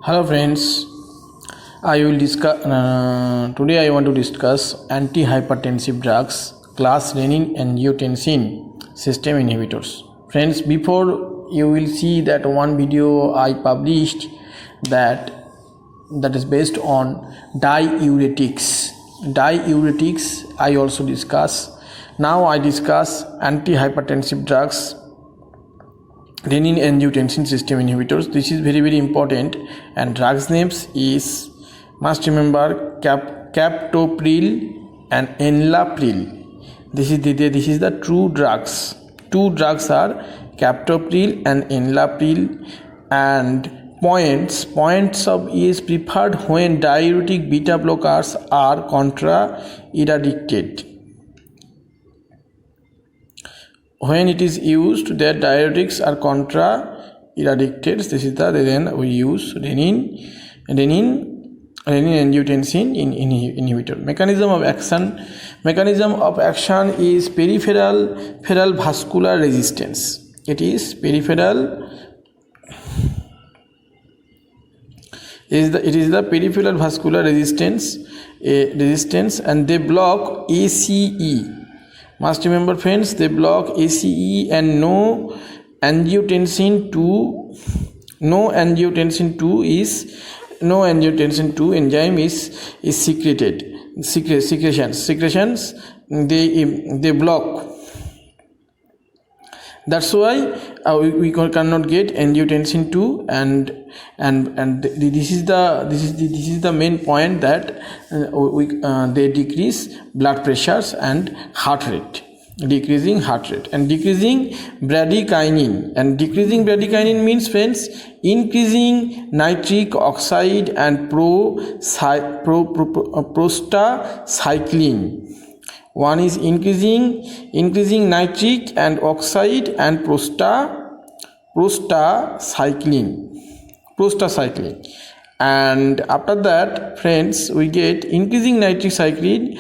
Hello friends, I will discuss today I want to discuss antihypertensive drugs class renin-angiotensin system inhibitors. Friends, before you will see that one video I published that is based on diuretics. Diuretics I also discuss. Now I discuss antihypertensive drugs renin-angiotensin system inhibitors. This is very important, and drugs names is, must remember, captopril and enalapril. This is the two drugs. Two drugs are captopril and enalapril, and points of is preferred when diuretic beta blockers are contra-indicated. When it is used, their diuretics are contra-indicated. This is the reason we use renin-angiotensin inhibitor. Mechanism of action is peripheral vascular resistance. It is peripheral. It is the peripheral vascular resistance, and they block ACE. Must remember friends, they block ACE, and no angiotensin 2 enzyme is secreted. Secretions they block. That's why we cannot get angiotensin 2, and this is the main point, that they decrease blood pressures and heart rate, decreasing heart rate, and decreasing bradykinin. And decreasing bradykinin means, friends, increasing nitric oxide and prostacyclin. One is increasing nitric and oxide and prostacyclin. And after that, friends, we get increasing nitric oxide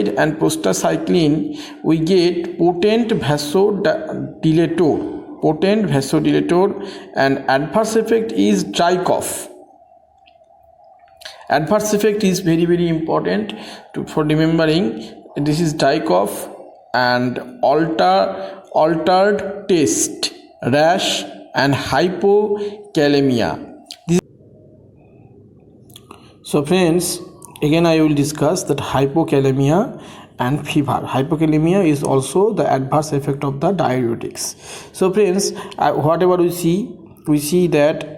and prostacyclin. We get potent vasodilator, and adverse effect is dry cough. Adverse effect is very important for remembering. This is dry cough and altered taste, rash, and hypokalemia. So friends, again I will discuss that hypokalemia and fever. Hypokalemia is also the adverse effect of the diuretics. So friends, whatever we see that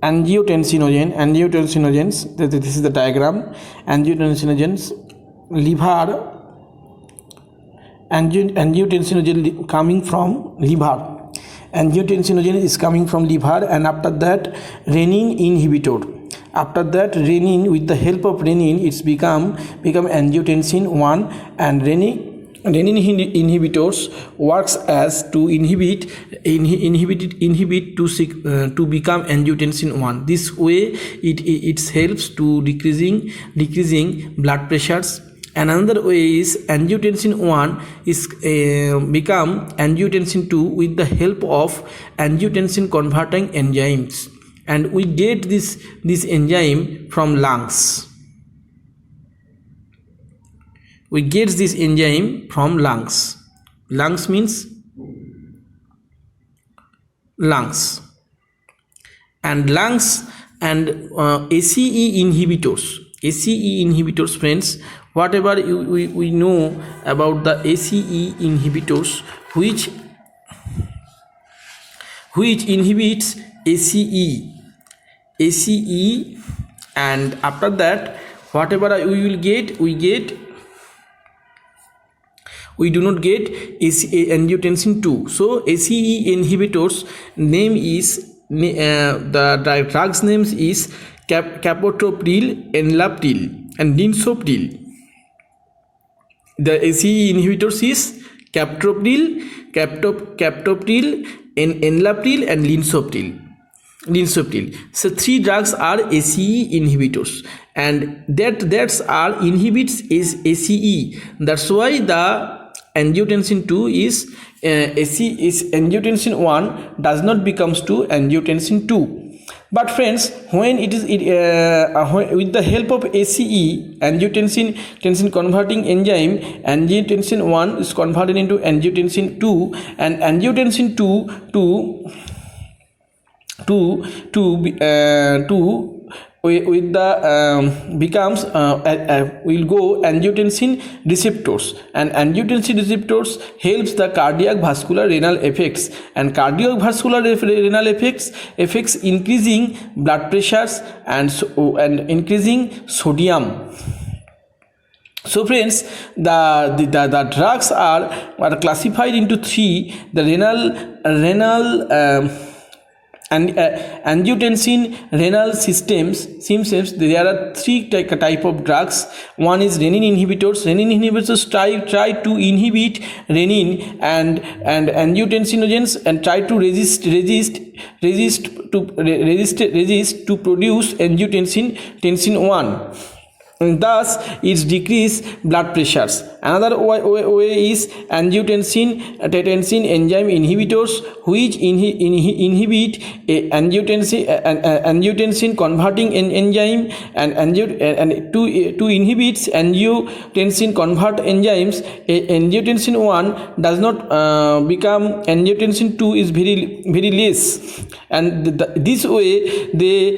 angiotensinogens, this is the diagram. Angiotensinogens, liver, angiotensinogen coming from liver. Angiotensinogen is coming from liver, and after that renin inhibitor. After that, renin, with the help of renin, it's become angiotensin 1, and renin inhibitors works as to inhibit to become angiotensin 1. This way it helps to decreasing blood pressures. Another way is angiotensin 1 is become angiotensin 2 with the help of angiotensin converting enzymes, and we get this enzyme from lungs. We get this enzyme from lungs. Lungs means lungs. And lungs and ACE inhibitors, friends. Whatever we know about the ACE inhibitors, which inhibits ACE, and after that, whatever we will get, we do not get angiotensin 2. So ACE inhibitors name is the drugs names is captopril, enalapril, and linsopril. The ACE inhibitors is captopril, enalapril, and linsopril. So three drugs are ACE inhibitors, and that are inhibits is ACE. That's why the angiotensin 2 is angiotensin 1 does not becomes to angiotensin 2. But friends, when with the help of ACE, angiotensin converting enzyme, angiotensin 1 is converted into angiotensin 2, and angiotensin 2 with the becomes will go angiotensin receptors, and angiotensin receptors helps the cardiac vascular renal effects, and cardiovascular renal effects increasing blood pressures and increasing sodium. So friends, the drugs are classified into three: the renal and angiotensin renal systems. There are three type of drugs. One is renin inhibitors. Renin inhibitors try to inhibit renin and angiotensinogens and try to resist to produce angiotensin 1. Thus it decrease blood pressures. Another way is angiotensin enzyme inhibitors, which inhibit angiotensin converting enzyme, and to inhibits angiotensin convert enzymes, angiotensin 1 does not become angiotensin 2 is very less, and this way they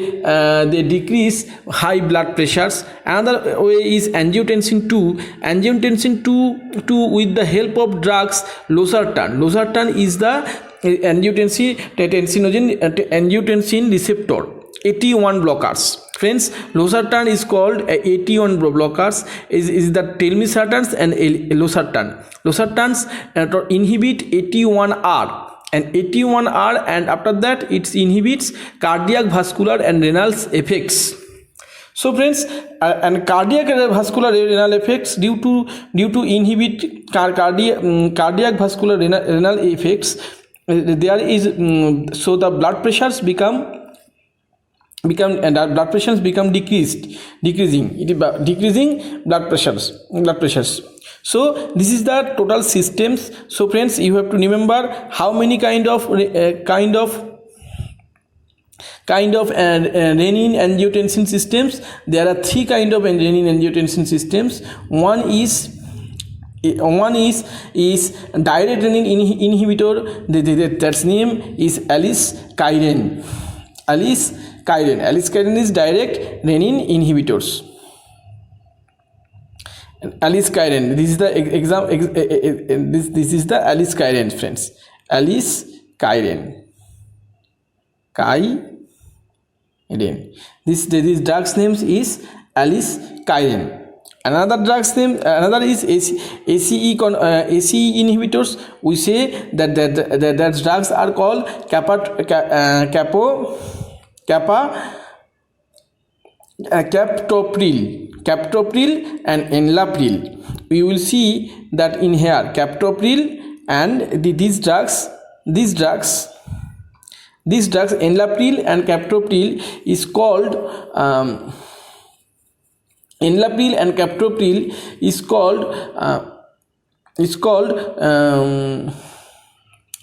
decrease high blood pressures. Another way is angiotensin 2 with the help of drugs losartan is the angiotensin receptor AT1 blockers. Friends, losartan is called AT1 blockers is the telmisartans and losartans inhibit AT1R and AT1R, and after that it inhibits cardiac vascular and renal effects. So friends, and cardiac vascular renal effects due to inhibit cardiac vascular renal effects, there is so the blood pressures become decreasing blood pressures. So this is the total systems. So friends, you have to remember how many kind of renin-angiotensin systems. There are three kind of renin-angiotensin systems. One is direct renin inhibitor. That's name is aliskiren. Aliskiren is direct renin inhibitors. Aliskiren. This is the this is the aliskiren, friends. Aliskiren. This drug's name is aliskiren. Another drug's name, another is ACE inhibitors. We say that drugs are called captopril and enalapril. We will see that in here captopril and these drugs enalapril and captopril is called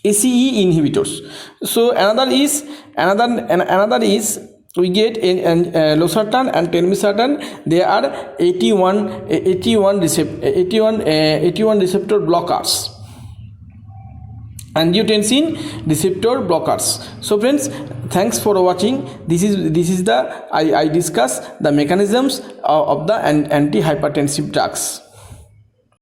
ACE inhibitors. So another is we get losartan and telmisartan. They are AT1 receptor blockers, angiotensin receptor blockers. So friends, thanks for watching. This is the I discuss the mechanisms of the antihypertensive drugs.